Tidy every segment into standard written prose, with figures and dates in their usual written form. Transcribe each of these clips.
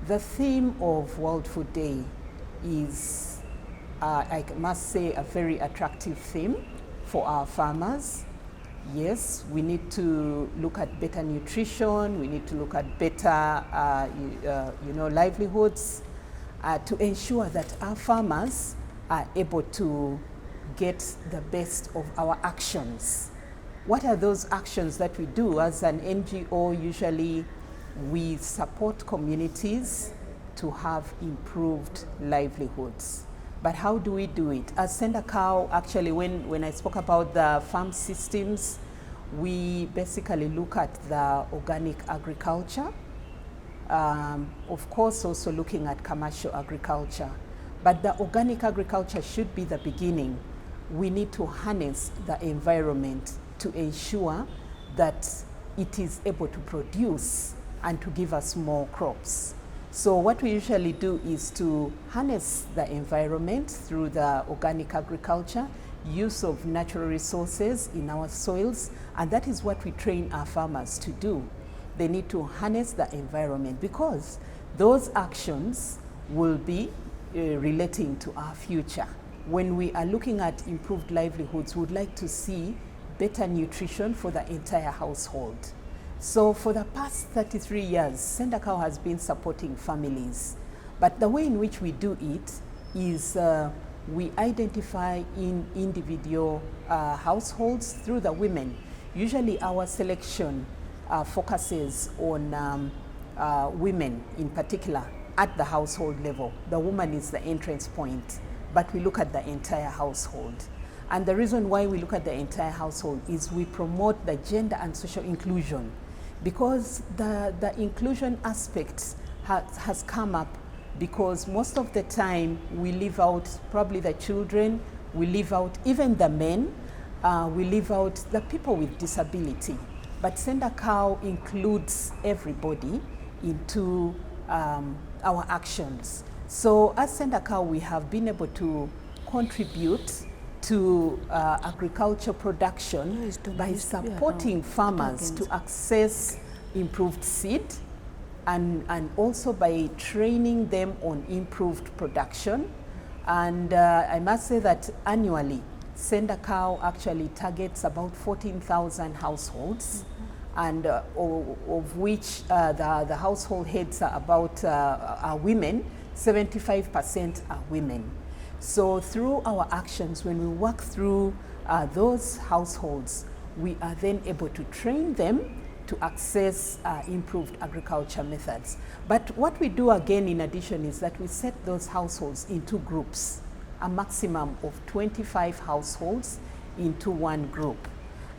The theme of World Food Day is, I must say, a very attractive theme for our farmers. Yes, we need to look at better nutrition, we need to look at better livelihoods to ensure that our farmers are able to get the best of our actions. What are those actions that we do? As an NGO, usually we support communities to have improved livelihoods. But how do we do it? As Sendacow, actually, when I spoke about the farm systems, we basically look at the organic agriculture. Of course, also looking at commercial agriculture. But the organic agriculture should be the beginning. We need to harness the environment to ensure that it is able to produce and to give us more crops. So what we usually do is to harness the environment through the organic agriculture, use of natural resources in our soils, and that is what we train our farmers to do. They need to harness the environment because those actions will be relating to our future. When we are looking at improved livelihoods, we would like to see better nutrition for the entire household. So for the past 33 years, Sendacow has been supporting families. But the way in which we do it is we identify in individual households through the women. Usually our selection focuses on women in particular at the household level. The woman is the entrance point, but we look at the entire household. And the reason why we look at the entire household is we promote the gender and social inclusion, because the inclusion aspect has come up because most of the time we leave out probably the children, we leave out even the men, we leave out the people with disability. But Sendacow includes everybody into our actions. So as Sendacow, we have been able to contribute to agriculture production by supporting farmers to access improved seed and also by training them on improved production. And I must say that annually, Sendacow actually targets about 14,000 households, and of which the household heads are women. 75% are women. So through our actions, when we work through those households, we are then able to train them to access improved agriculture methods. But what we do again in addition is that we set those households into groups, a maximum of 25 households into one group.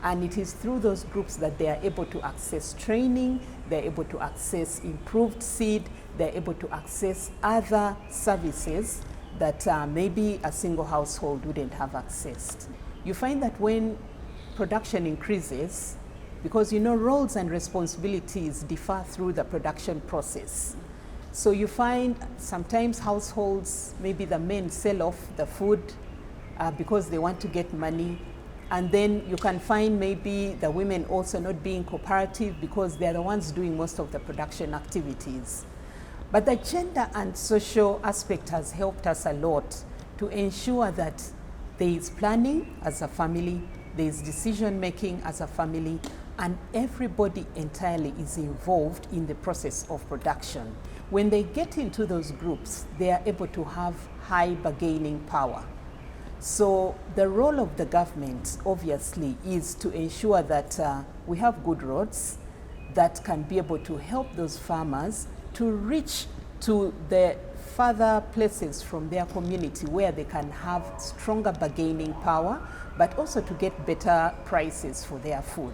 And it is through those groups that they are able to access training, they're able to access improved seed, they're able to access other services that maybe a single household wouldn't have accessed. You find that when production increases, because roles and responsibilities differ through the production process. So you find sometimes households, maybe the men sell off the food because they want to get money. And then you can find maybe the women also not being cooperative because they're the ones doing most of the production activities. But the gender and social aspect has helped us a lot to ensure that there is planning as a family, there is decision making as a family, and everybody entirely is involved in the process of production. When they get into those groups, they are able to have high bargaining power. So the role of the government, obviously, is to ensure that we have good roads that can be able to help those farmers to reach to the further places from their community where they can have stronger bargaining power, but also to get better prices for their food.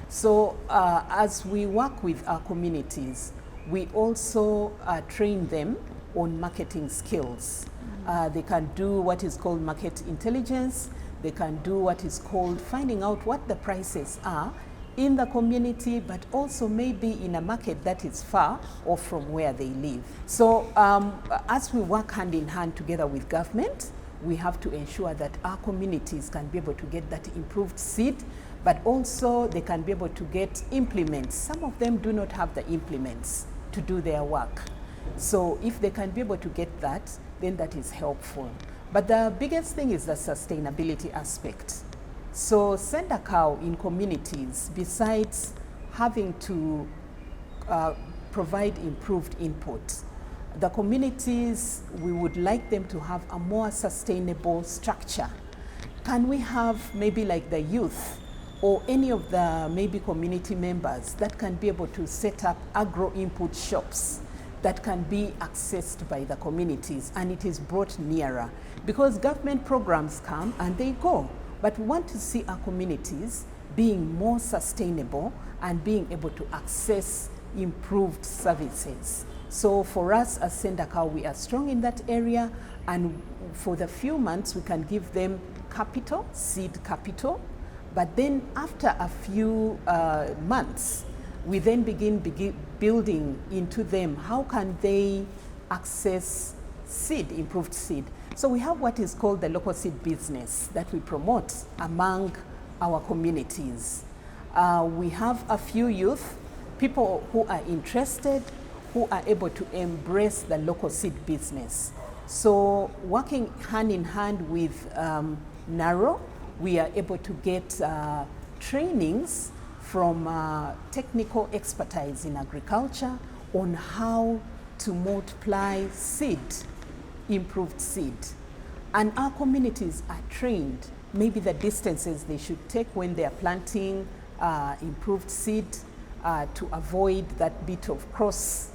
So as we work with our communities, we also train them on marketing skills. They can do what is called market intelligence. They can do what is called finding out what the prices are in the community, but also maybe in a market that is far off from where they live. So as we work hand in hand together with government, we have to ensure that our communities can be able to get that improved seed, but also they can be able to get implements. Some of them do not have the implements to do their work. So if they can be able to get that, then that is helpful. But the biggest thing is the sustainability aspect. So Sendakau in communities, besides having to provide improved input, the communities, we would like them to have a more sustainable structure. Can we have maybe like the youth or any of the maybe community members that can be able to set up agro input shops that can be accessed by the communities, and it is brought nearer? Because government programs come and they go, but we want to see our communities being more sustainable and being able to access improved services. So for us as Sendakau, we are strong in that area, and for the few months we can give them capital, seed capital, but then after a few months, we then begin building into them how can they access seed, improved seed. So we have what is called the local seed business that we promote among our communities. We have a few youth, people who are interested, who are able to embrace the local seed business. So working hand in hand with NARO, we are able to get trainings from technical expertise in agriculture on how to multiply seed, improved seed. And our communities are trained, maybe the distances they should take when they are planting improved seed to avoid that bit of cross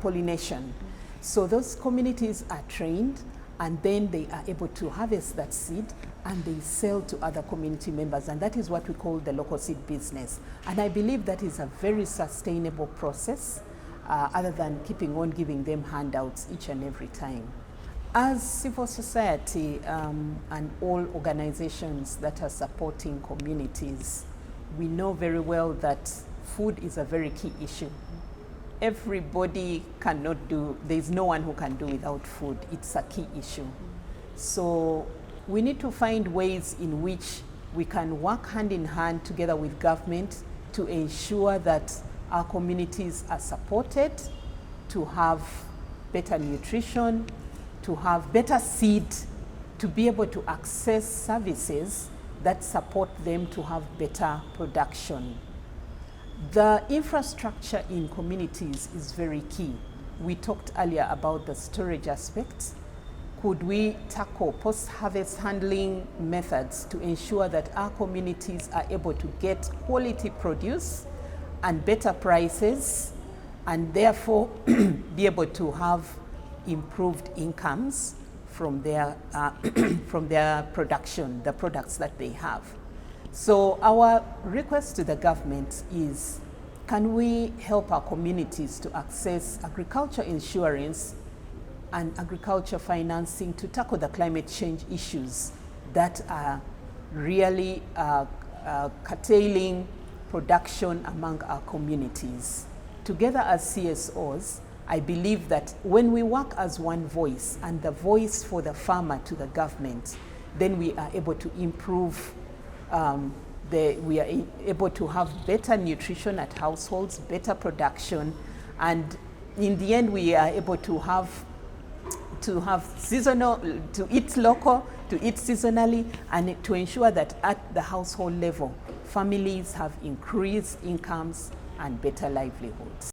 pollination. So those communities are trained, and then they are able to harvest that seed and they sell to other community members, and that is what we call the local seed business. And I believe that is a very sustainable process, other than keeping on giving them handouts each and every time. As civil society and all organizations that are supporting communities, we know very well that food is a very key issue. Everybody cannot do, there's no one who can do without food. It's a key issue. So we need to find ways in which we can work hand in hand together with government to ensure that our communities are supported, to have better nutrition, to have better seed, to be able to access services that support them to have better production. The infrastructure in communities is very key. We talked earlier about the storage aspect. Could we tackle post-harvest handling methods to ensure that our communities are able to get quality produce and better prices, and therefore be able to have improved incomes from their production, the products that they have? So our request to the government is, can we help our communities to access agriculture insurance and agriculture financing to tackle the climate change issues that are really curtailing production among our communities? Together as CSOs, I believe that when we work as one voice, and the voice for the farmer to the government, then we are able to improve, we are able to have better nutrition at households, better production, and in the end we are able to have seasonal, to eat local, to eat seasonally, and to ensure that at the household level, families have increased incomes and better livelihoods.